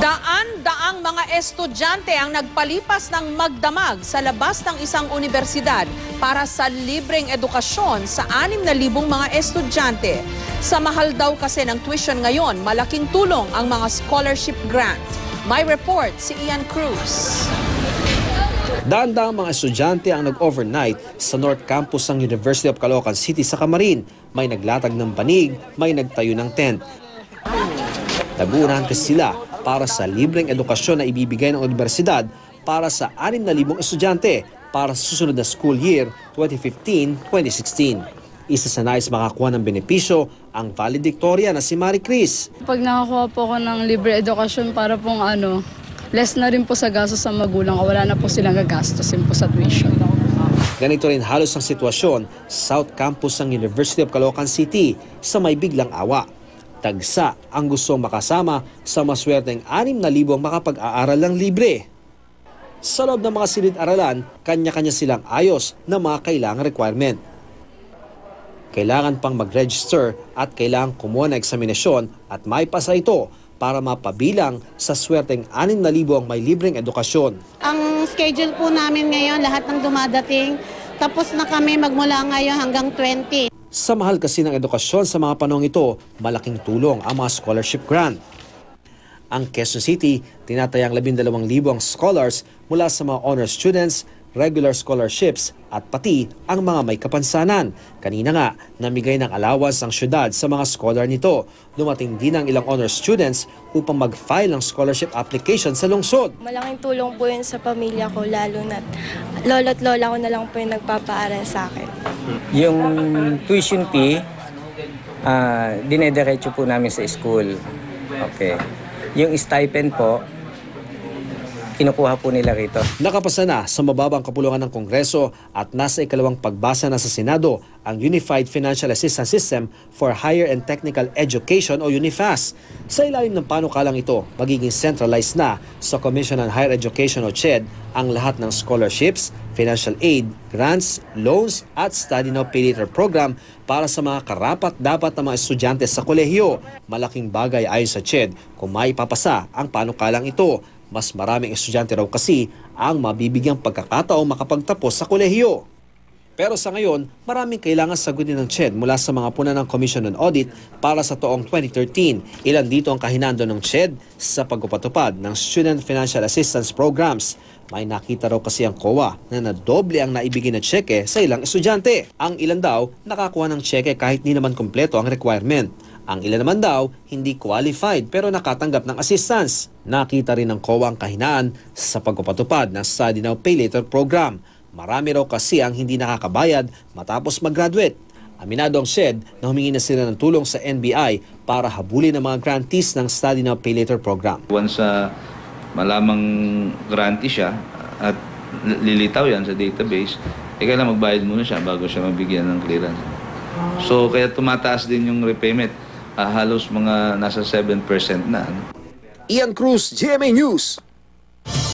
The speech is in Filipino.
Daan-daang mga estudyante ang nagpalipas ng magdamag sa labas ng isang universidad para sa libreng edukasyon sa 6,000 mga estudyante. Sa mahal daw kasi ng tuition ngayon, malaking tulong ang mga scholarship grant. May report si Ian Cruz. Daan-daang mga estudyante ang nag-overnight sa North Campus ng University of Caloocan City sa Camarin. May naglatag ng banig, may nagtayo ng tent. Tagunan kasi sila para sa libreng edukasyon na ibibigay ng universidad para sa 6,000 estudyante para sa susunod na school year 2015-2016. Isa sa nais makakuha ng benepisyo ang valedictorian na si Marie Chris. Pag nakakuha po ako ng libre edukasyon para pong less na rin po sa gastos sa magulang, wala na po silang gagastusin po sa tuition. Ganito rin halos ang sitwasyon sa South Campus ng University of Caloocan City sa may biglang awa. Tagsa ang gustong makasama sa maswerteng 6,000 ang makapag-aaral ng libre. Sa loob ng mga silid-aralan, kanya-kanya silang ayos na mga kailangang requirement. Kailangan pang mag-register at kailangan kumuha ng eksaminasyon at maipasa ito para mapabilang sa swerteng 6,000 ang may libreng edukasyon. Ang schedule po namin ngayon, lahat ng dumadating, tapos na kami magmula ngayon hanggang 20. Sa mahal kasi ng edukasyon sa mga panahong ito, malaking tulong ang mga scholarship grant. Ang Quezon City, tinatayang 12,000 ang scholars mula sa mga honor students, regular scholarships at pati ang mga may kapansanan. Kanina nga, namigay ng allowance ang syudad sa mga scholar nito. Dumating din ang ilang honor students upang mag-file ng scholarship application sa lungsod. Malaking tulong po yun sa pamilya ko, lalo na lolo't lola ko na lang po yung nagpapaaral sa akin. Yung tuition fee, dinediretso po namin sa school. Okay. Yung stipend po, kinukuha po nila rito. Nakapasa na sa mababang kapulungan ng Kongreso at nasa ikalawang pagbasa na sa Senado ang Unified Financial Assistance System for Higher and Technical Education o UNIFAS. Sa ilalim ng panukalang ito, magiging centralized na sa Commission on Higher Education o CHED ang lahat ng scholarships, financial aid, grants, loans at study now pay later program para sa mga karapat-dapat na mga estudyante sa kolehiyo. Malaking bagay ayon sa CHED kung maipapasa ang panukalang ito. Mas maraming estudyante raw kasi ang mabibigyang pagkakataong makapagtapos sa kolehiyo. Pero sa ngayon, maraming kailangan sagutin ng CHED mula sa mga puna ng Commission on Audit para sa taong 2013. Ilan dito ang kahinando ng CHED sa pagpapatupad ng Student Financial Assistance Programs. May nakita raw kasi ang COA na nadoble ang naibigay na tseke sa ilang estudyante. Ang ilan daw nakakuha ng tseke kahit di naman kumpleto ang requirement. Ang ilan naman daw hindi qualified pero nakatanggap ng assistance. Nakita rin ng COA ang kahinaan sa pagpapatupad ng Study Now Pay Later program. Marami raw kasi ang hindi nakakabayad matapos mag-graduate. Aminado ang CHED na humingi na sila ng tulong sa NBI para habulin ang mga grantees ng Study Now Pay Later program. Once malamang grantee siya at lilitaw yan sa database, kailangan magbayad muna siya bago siya mabigyan ng clearance. So kaya tumataas din yung repayment. Halos mga nasa 7% na. Ian Cruz, GMA News.